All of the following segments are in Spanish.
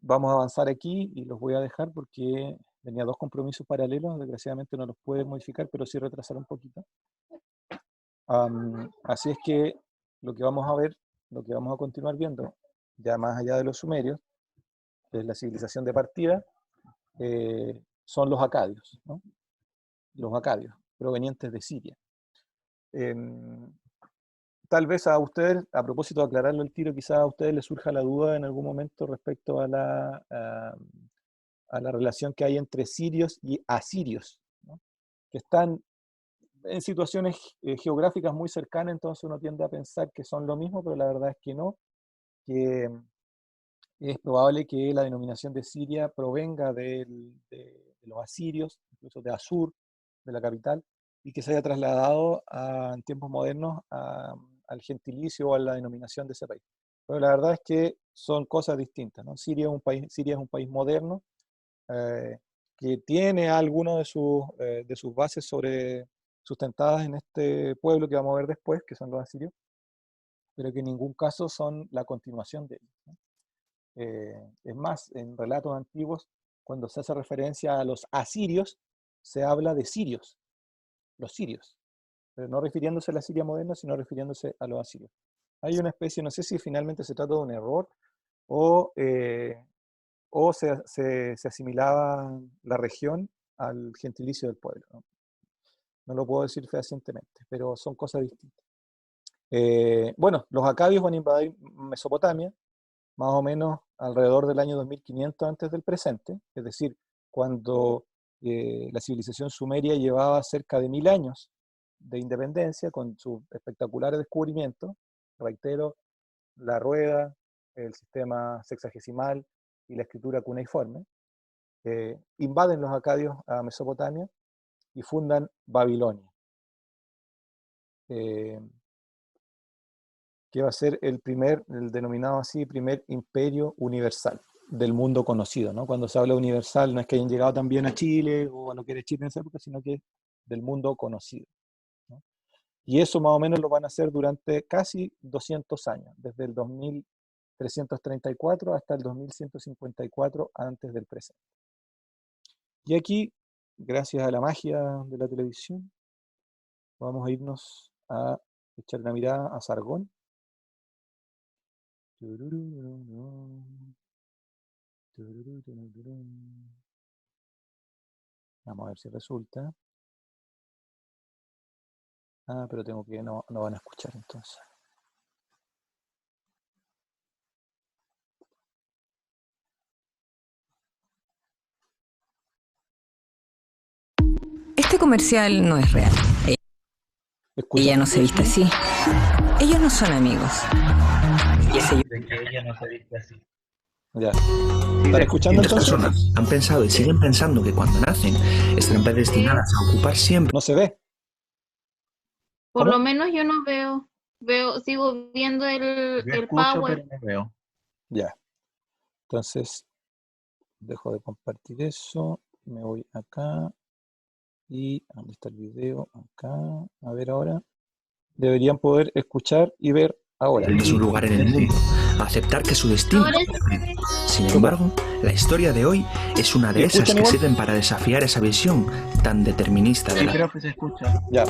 vamos a avanzar aquí y los voy a dejar porque tenía dos compromisos paralelos, desgraciadamente no los puede modificar, pero sí retrasar un poquito. Así es que lo que vamos a ver, lo que vamos a continuar viendo, ya más allá de los sumerios, es la civilización de partida, son los acadios, ¿no? Los acadios, provenientes de Siria. Tal vez a ustedes, a propósito de aclararlo el tiro, quizás a ustedes les surja la duda en algún momento respecto a la relación que hay entre sirios y asirios, ¿no? Que están en situaciones geográficas muy cercanas, entonces uno tiende a pensar que son lo mismo, pero la verdad es que no, que es probable que la denominación de Siria provenga de los asirios, incluso de Asur, de la capital, y que se haya trasladado en tiempos modernos al gentilicio o a la denominación de ese país. Pero la verdad es que son cosas distintas, ¿no? Siria es un país moderno que tiene algunas de sus bases sustentadas en este pueblo que vamos a ver después, que son los asirios, pero que en ningún caso son la continuación de ellos, ¿no? Es más, en relatos antiguos, cuando se hace referencia a los asirios, se habla de sirios, los sirios, pero no refiriéndose a la Siria moderna, sino refiriéndose a los asirios. Hay una especie, no sé si finalmente se trata de un error o se asimilaba la región al gentilicio del pueblo, ¿no? No lo puedo decir fehacientemente, pero son cosas distintas. Bueno, los acadios van a invadir Mesopotamia, más o menos alrededor del año 2500 antes del presente, es decir, cuando la civilización sumeria llevaba cerca de 1000 años de independencia, con sus espectaculares descubrimientos, reitero, la rueda, el sistema sexagesimal y la escritura cuneiforme. Invaden los acadios a Mesopotamia y fundan Babilonia, que va a ser el denominado así, primer imperio universal del mundo conocido, ¿no? Cuando se habla de universal, no es que hayan llegado también a Chile o a lo que era Chile en esa época, sino que del mundo conocido, ¿no? Y eso más o menos lo van a hacer durante casi 200 años, desde el 2334 hasta el 2154 antes del presente. Y aquí, gracias a la magia de la televisión, vamos a irnos a echar una mirada a Sargón. Vamos a ver si resulta. Pero tengo que no van a escuchar entonces. Este comercial no es real. Ella no se viste así. Ellos no son amigos. Y ese De que ella no se viste así. Ya. ¿Están escuchando entonces? Las personas han pensado y siguen pensando que cuando nacen estarán predestinadas a ocupar siempre. No se ve. Por lo menos yo no veo. Sigo viendo el Escucho, power. pero no veo. Ya. Entonces, dejo de compartir eso. Me voy acá. Y, ¿dónde está el video? Acá. A ver ahora. Deberían poder escuchar y ver ahora. Tiene su lugar en el mundo, aceptar que su destino. Sin embargo, la historia de hoy es una de esas que sirven para desafiar esa visión tan determinista de la vida. Creo que se escucha. Ya.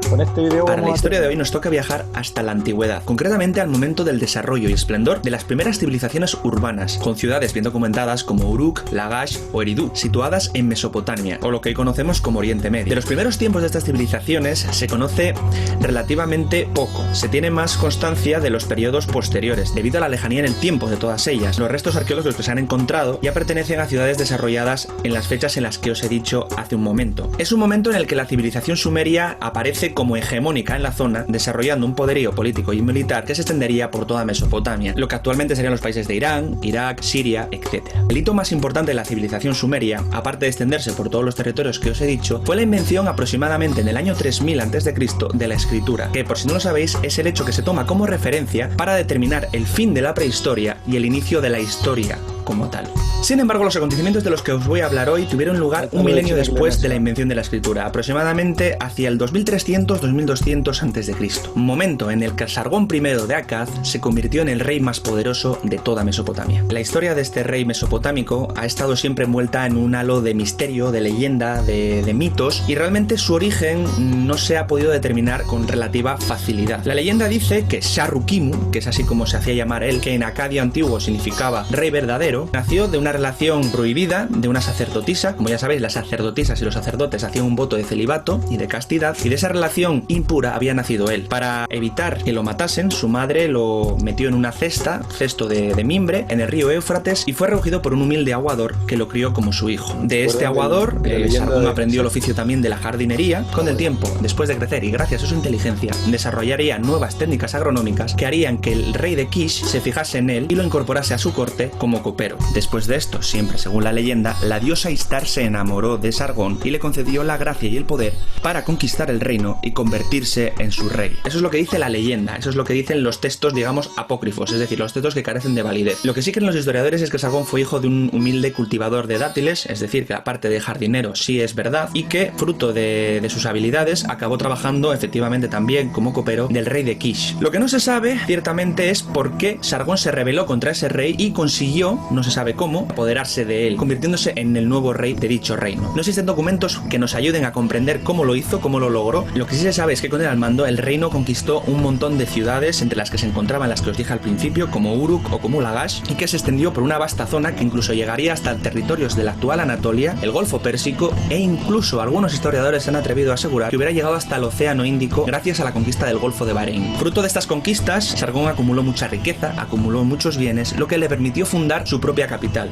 Con este video Para la historia de hoy nos toca viajar hasta la antigüedad, concretamente al momento del desarrollo y esplendor de las primeras civilizaciones urbanas, con ciudades bien documentadas como Uruk, Lagash o Eridu, situadas en Mesopotamia, o lo que hoy conocemos como Oriente Medio. De los primeros tiempos de estas civilizaciones se conoce relativamente poco. Se tiene más constancia de los periodos posteriores, debido a la lejanía en el tiempo de todas ellas. Los restos arqueológicos que se han encontrado ya pertenecen a ciudades desarrolladas en las fechas en las que os he dicho hace un momento. Es un momento en el que la civilización sumeria aparece como hegemónica en la zona, desarrollando un poderío político y militar que se extendería por toda Mesopotamia, lo que actualmente serían los países de Irán, Irak, Siria, etc. El hito más importante de la civilización sumeria, aparte de extenderse por todos los territorios que os he dicho, fue la invención aproximadamente en el año 3000 a.C. de la escritura, que por si no lo sabéis es el hecho que se toma como referencia para determinar el fin de la prehistoria y el inicio de la historia como tal. Sin embargo, los acontecimientos de los que os voy a hablar hoy tuvieron lugar un milenio después de la invención de la escritura, aproximadamente hacia el 2300-2200 a.C., momento en el que Sargón I de Akkad se convirtió en el rey más poderoso de toda Mesopotamia. La historia de este rey mesopotámico ha estado siempre envuelta en un halo de misterio, de leyenda, de mitos, y realmente su origen no se ha podido determinar con relativa facilidad. La leyenda dice que Sharrukimu, que es así como se hacía llamar él, que en acadio antiguo significaba rey verdadero, nació de una relación prohibida de una sacerdotisa. Como ya sabéis, las sacerdotisas y los sacerdotes hacían un voto de celibato y de castidad, y de esa relación impura había nacido él. Para evitar que lo matasen, su madre lo metió en una cesto de mimbre, en el río Éufrates, y fue recogido por un humilde aguador que lo crió como su hijo. De este aguador, Sargón aprendió el oficio también de la jardinería. Con el tiempo, después de crecer y gracias a su inteligencia, desarrollaría nuevas técnicas agronómicas que harían que el rey de Kish se fijase en él y lo incorporase a su corte como copero. Después de esto, siempre según la leyenda, la diosa Istar se enamoró de Sargón y le concedió la gracia y el poder para conquistar el reino y convertirse en su rey. Eso es lo que dice la leyenda, eso es lo que dicen los textos, digamos, apócrifos, es decir, los textos que carecen de validez. Lo que sí creen los historiadores es que Sargón fue hijo de un humilde cultivador de dátiles, es decir, que la parte de jardinero sí es verdad, y que, fruto de sus habilidades, acabó trabajando efectivamente también como copero del rey de Kish. Lo que no se sabe, ciertamente, es por qué Sargón se rebeló contra ese rey y consiguió, no se sabe cómo, apoderarse de él, convirtiéndose en el nuevo rey de dicho reino. No existen documentos que nos ayuden a comprender cómo lo hizo, cómo lo logró. Lo que sí se sabe es que con él al mando, el reino conquistó un montón de ciudades, entre las que se encontraban las que os dije al principio, como Uruk o como Lagash, y que se extendió por una vasta zona que incluso llegaría hasta territorios de la actual Anatolia, el Golfo Pérsico, e incluso algunos historiadores se han atrevido a asegurar que hubiera llegado hasta el Océano Índico gracias a la conquista del Golfo de Bahrein. Fruto de estas conquistas, Sargón acumuló mucha riqueza, acumuló muchos bienes, lo que le permitió fundar su propia capital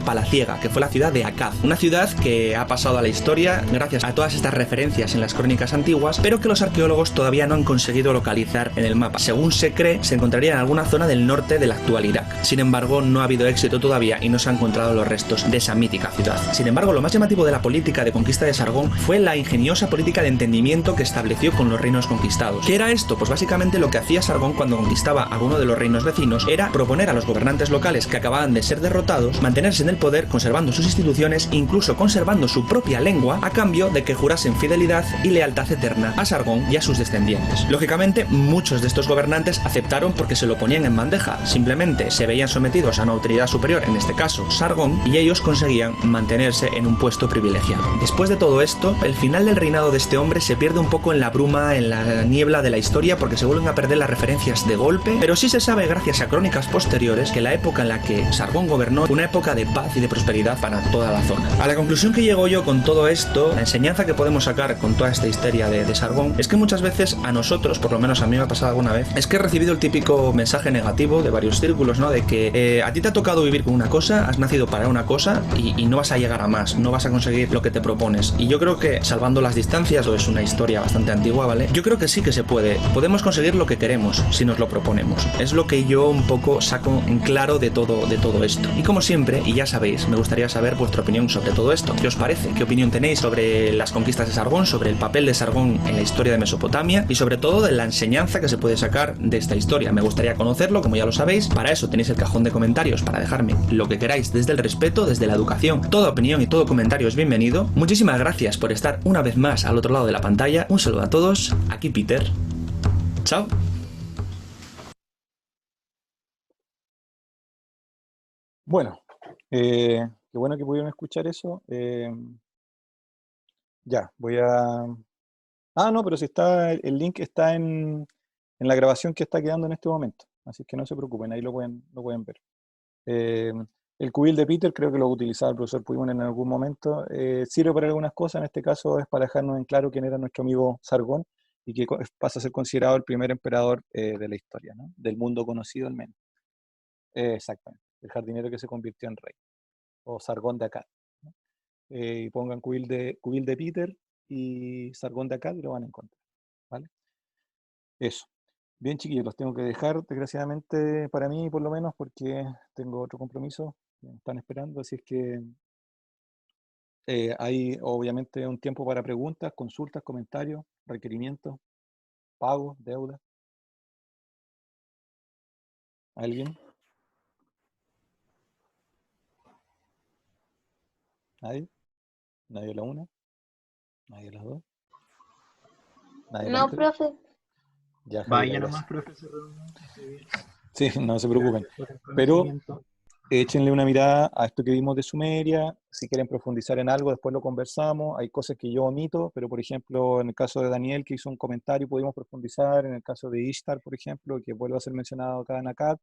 palaciega, que fue la ciudad de Akkad, una ciudad que ha pasado a la historia gracias a todas estas referencias en las crónicas antiguas, pero que los arqueólogos todavía no han conseguido localizar en el mapa. Según se cree, se encontraría en alguna zona del norte del actual Irak. Sin embargo, no ha habido éxito todavía y no se han encontrado los restos de esa mítica ciudad. Sin embargo, lo más llamativo de la política de conquista de Sargón fue la ingeniosa política de entendimiento que estableció con los reinos conquistados. ¿Qué era esto? Pues básicamente lo que hacía Sargón cuando conquistaba alguno de los reinos vecinos era proponer a los gobernantes locales que acababan de ser derrotados mantenerse en el poder conservando sus instituciones, incluso conservando su propia lengua, a cambio de que jurasen fidelidad y lealtad eterna a Sargón y a sus descendientes. Lógicamente, muchos de estos gobernantes aceptaron porque se lo ponían en bandeja, simplemente se veían sometidos a una autoridad superior, en este caso Sargón, y ellos conseguían mantenerse en un puesto privilegiado. Después de todo esto, el final del reinado de este hombre se pierde un poco en la bruma, en la niebla de la historia, porque se vuelven a perder las referencias de golpe, pero sí se sabe gracias a crónicas posteriores que la época en la que Sargón gobernó fue una época de paz y de prosperidad para toda la zona. A la conclusión que llego yo con todo esto, la enseñanza que podemos sacar con toda esta histeria de Sargón, es que muchas veces a nosotros, por lo menos a mí me ha pasado alguna vez, es que he recibido el típico mensaje negativo de varios círculos, ¿no? De que a ti te ha tocado vivir con una cosa, has nacido para una cosa y no vas a llegar a más, no vas a conseguir lo que te propones. Y yo creo que, salvando las distancias, o es una historia bastante antigua, ¿vale? Yo creo que sí que se puede. Podemos conseguir lo que queremos si nos lo proponemos. Es lo que yo un poco saco en claro de todo esto. Y como siempre, y ya sabéis, me gustaría saber vuestra opinión sobre todo esto. ¿Qué os parece? ¿Qué opinión tenéis sobre las conquistas de Sargón, sobre el papel de Sargón en la historia de Mesopotamia y sobre todo de la enseñanza que se puede sacar de esta historia? Me gustaría conocerlo, como ya lo sabéis. Para eso tenéis el cajón de comentarios para dejarme lo que queráis desde el respeto, desde la educación. Toda opinión y todo comentario es bienvenido. Muchísimas gracias por estar una vez más al otro lado de la pantalla. Un saludo a todos. Aquí Peter. Chao. Bueno, qué bueno que pudieron escuchar eso. Ya, voy a... Ah, no, pero si está, el link está en la grabación que está quedando en este momento. Así que no se preocupen, ahí lo pueden ver. El cubil de Peter creo que lo utilizaba el profesor Puigman en algún momento. Sirve para algunas cosas, en este caso es para dejarnos en claro quién era nuestro amigo Sargón y que pasa a ser considerado el primer emperador de la historia, ¿no? Del mundo conocido al menos. Exactamente, el jardinero que se convirtió en rey, o Sargón de Akkad, ¿no? Y pongan cubil de Peter y Sargón de Akkad y lo van a encontrar, ¿vale? Eso. Bien, chiquillos, los tengo que dejar, desgraciadamente para mí, por lo menos, porque tengo otro compromiso, me están esperando, así es que hay obviamente un tiempo para preguntas, consultas, comentarios, requerimientos, pagos, deudas. ¿Alguien? ¿Nadie? ¿Nadie a la 1? ¿Nadie a las 2? ¿Nadie a No, las 3? profe. Ya, Javier, Vaya gracias. nomás, profesor. Estoy bien. Sí, no se preocupen. Gracias por el Pero conocimiento. échenle una mirada a esto que vimos de Sumeria. Si quieren profundizar en algo, después lo conversamos. Hay cosas que yo omito, pero por ejemplo, en el caso de Daniel, que hizo un comentario, pudimos profundizar. En el caso de Ishtar, por ejemplo, que vuelve a ser mencionado acá en Akkad,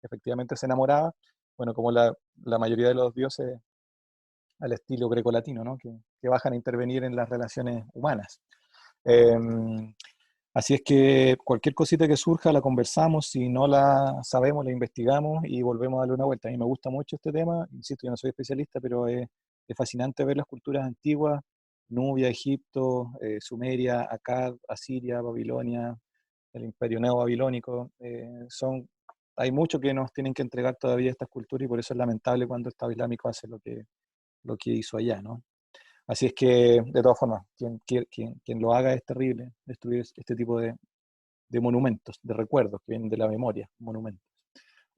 efectivamente se enamoraba. Bueno, como la mayoría de los dioses al estilo grecolatino, ¿no? Que bajan a intervenir en las relaciones humanas. Así es que cualquier cosita que surja la conversamos, si no la sabemos la investigamos y volvemos a darle una vuelta. A mí me gusta mucho este tema, insisto, yo no soy especialista, pero es fascinante ver las culturas antiguas, Nubia, Egipto, Sumeria, Akkad, Asiria, Babilonia, el imperio neobabilónico. Hay mucho que nos tienen que entregar todavía estas culturas y por eso es lamentable cuando el Estado Islámico hace lo que hizo allá, ¿no? Así es que, de todas formas, quien lo haga es terrible, destruir este tipo de monumentos, de recuerdos que vienen de la memoria, monumentos.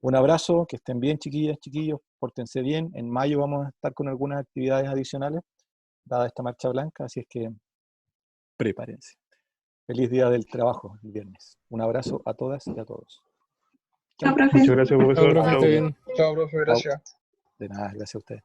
Un abrazo, que estén bien, chiquillas, chiquillos, pórtense bien. En mayo vamos a estar con algunas actividades adicionales, dada esta marcha blanca, así es que prepárense. Feliz día del trabajo el viernes. Un abrazo a todas y a todos. Chao, profe. Muchas gracias, profesor. Chao, profe, Chao. esté bien. Chao, profe, gracias. De nada, gracias a ustedes.